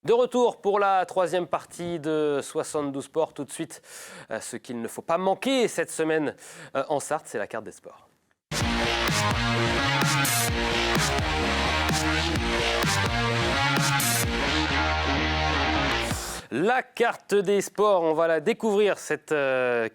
De retour pour la troisième partie de 72 Sports. Tout de suite, ce qu'il ne faut pas manquer cette semaine en Sarthe, c'est la carte des sports. La carte des sports, on va la découvrir, cette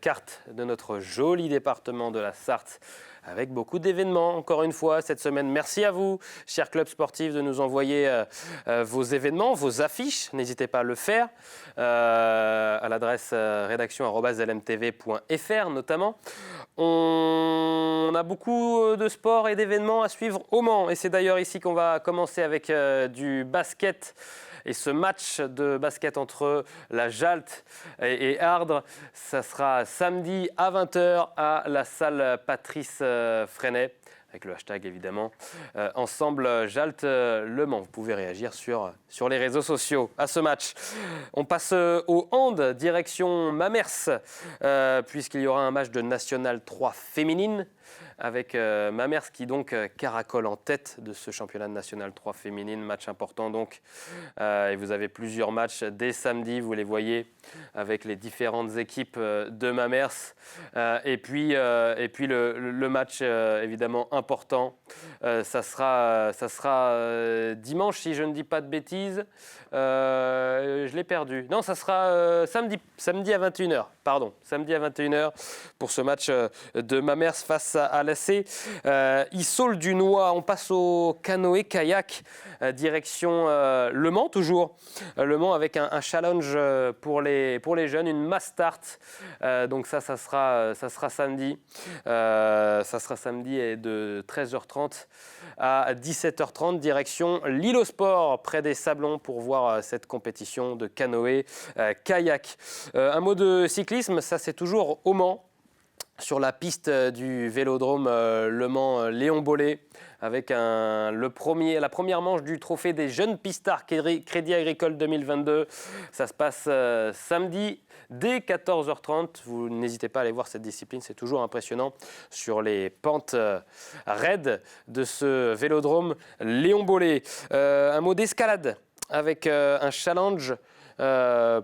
carte de notre joli département de la Sarthe, avec beaucoup d'événements, encore une fois, cette semaine. Merci à vous, chers clubs sportifs, de nous envoyer vos événements, vos affiches. N'hésitez pas à le faire à l'adresse rédaction@lmtv.fr notamment. On a beaucoup de sports et d'événements à suivre au Mans. Et c'est d'ailleurs ici qu'on va commencer avec du basket. Et ce match de basket entre la Jalte et Ardres, ça sera samedi à 20h à la salle Patrice Freinet, avec le hashtag évidemment Ensemble Jalte Le Mans. Vous pouvez réagir sur les réseaux sociaux à ce match. On passe au hand, direction Mamers, puisqu'il y aura un match de National 3 féminine, avec Mamers qui donc caracole en tête de ce championnat de National 3 féminine. Match important donc. Et vous avez plusieurs matchs dès samedi, vous les voyez, avec les différentes équipes de Mamers. Et puis le match évidemment important, ça sera dimanche si je ne dis pas de bêtises. Je l'ai perdu. Non, ça sera samedi à 21h. Pardon, samedi à 21h pour ce match de Mamers face à l'AC Issol-du-Noix. On passe au canoë-kayak, direction Le Mans toujours. Le Mans avec un challenge pour les jeunes, une mass start. Donc ça sera samedi. Ça sera samedi et de 13h30 à 17h30, direction l'île aux Sports, près des Sablons, pour voir cette compétition de canoë-kayak. Un mot de cyclisme, ça c'est toujours au Mans, sur la piste du vélodrome Le Mans Léon Bollé, avec la première manche du trophée des jeunes pistards Crédit Agricole 2022. Ça se passe samedi dès 14h30. Vous n'hésitez pas à aller voir cette discipline, c'est toujours impressionnant sur les pentes raides de ce vélodrome Léon Bollé. Un mot d'escalade avec un challenge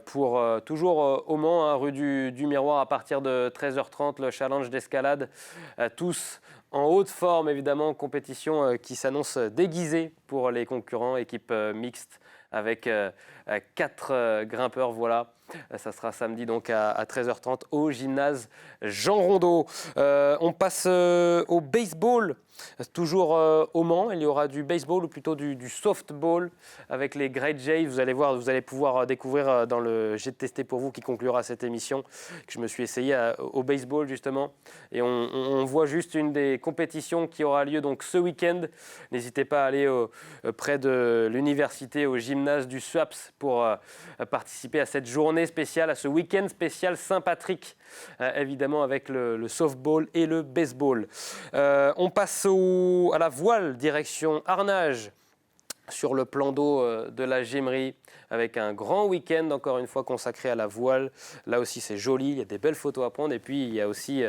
pour toujours au Mans, rue du Miroir, à partir de 13h30, le challenge d'escalade. Tous en haute forme, évidemment, compétition qui s'annonce déguisée pour les concurrents, équipe mixte avec 4 grimpeurs, voilà. Ça sera samedi donc à 13h30 au gymnase Jean Rondeau. On passe au baseball, toujours au Mans. Il y aura du baseball, ou plutôt du softball, avec les Great Jays. Vous allez voir, vous allez pouvoir découvrir dans le J'ai testé pour vous qui conclura cette émission, que je me suis essayé au baseball justement. Et on voit juste une des compétitions qui aura lieu donc ce week-end. N'hésitez pas à aller près de l'université, au gymnase du SUAPS, pour participer à cette journée spéciale, à ce week-end spécial Saint-Patrick, évidemment avec le softball et le baseball. On passe à la voile, direction Arnage, sur le plan d'eau de la Gémerie, avec un grand week-end encore une fois consacré à la voile. Là aussi c'est joli, il y a des belles photos à prendre, et puis il y a aussi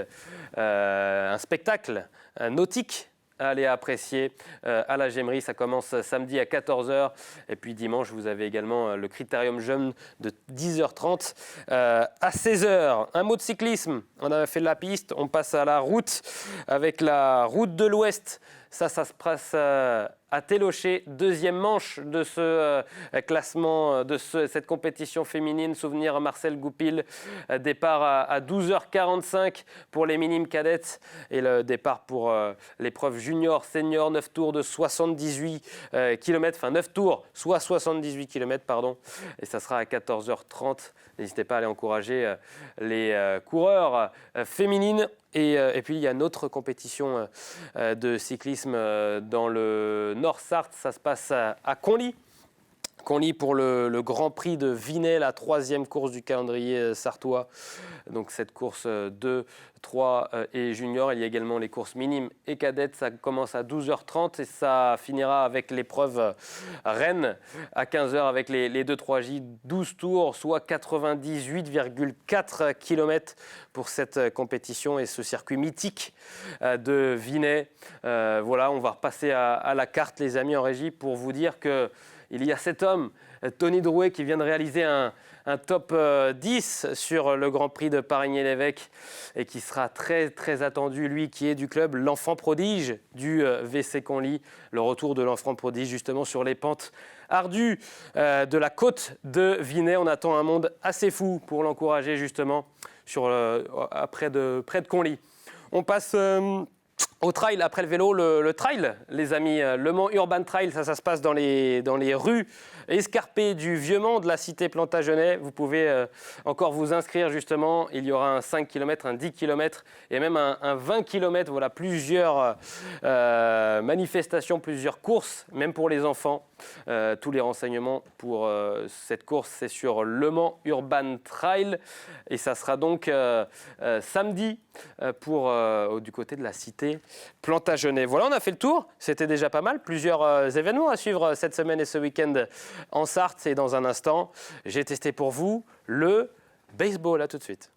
un spectacle nautique à aller apprécier à la Gémerie. Ça commence samedi à 14h, et puis dimanche vous avez également le Critérium Jeune de 10h30 à 16h. Un mot de cyclisme, on a fait de la piste, on passe à la route avec la route de l'Ouest. Ça se passe à Télocher, deuxième manche de ce classement, de cette compétition féminine. Souvenir Marcel Goupil, départ à 12h45 pour les minimes cadettes, et le départ pour l'épreuve junior, senior, 9 tours de 78 km, enfin 9 tours, soit 78 km, pardon, et ça sera à 14h30. N'hésitez pas à aller encourager les coureurs féminines. Et puis il y a une autre compétition de cyclisme dans le Nord Sarthe. Ça se passe à Conly. Conly pour le Grand Prix de Vinay, la 3e course du calendrier sartois. Donc cette course 2, 3 et junior. Il y a également les courses minimes et cadettes. Ça commence à 12h30 et ça finira avec l'épreuve Rennes à 15h avec les 2-3J. 12 tours, soit 98,4 km pour cette compétition et ce circuit mythique de Vinay. Voilà, on va repasser à la carte, les amis en régie, pour vous dire que il y a cet homme, Tony Drouet, qui vient de réaliser un top 10 sur le Grand Prix de Parigny-l'Évêque et qui sera très très attendu, lui qui est du club l'enfant prodige du VC Conly, le retour de l'enfant prodige justement sur les pentes ardues de la côte de Vinay. On attend un monde assez fou pour l'encourager justement près de Conly. On passe au trail, après le vélo, le trail, les amis. Le Mans Urban Trail, ça se passe dans les rues escarpées du Vieux-Mans, de la cité Plantagenet. Vous pouvez encore vous inscrire justement. Il y aura un 5 km, un 10 km et même un 20 km. Voilà, plusieurs manifestations, plusieurs courses, même pour les enfants. Tous les renseignements pour cette course, c'est sur Le Mans Urban Trail. Et ça sera donc samedi du côté de la cité Plantagenet. Voilà, on a fait le tour. C'était déjà pas mal. Plusieurs événements à suivre cette semaine et ce week-end en Sarthe. Et dans un instant, j'ai testé pour vous le baseball. À tout de suite.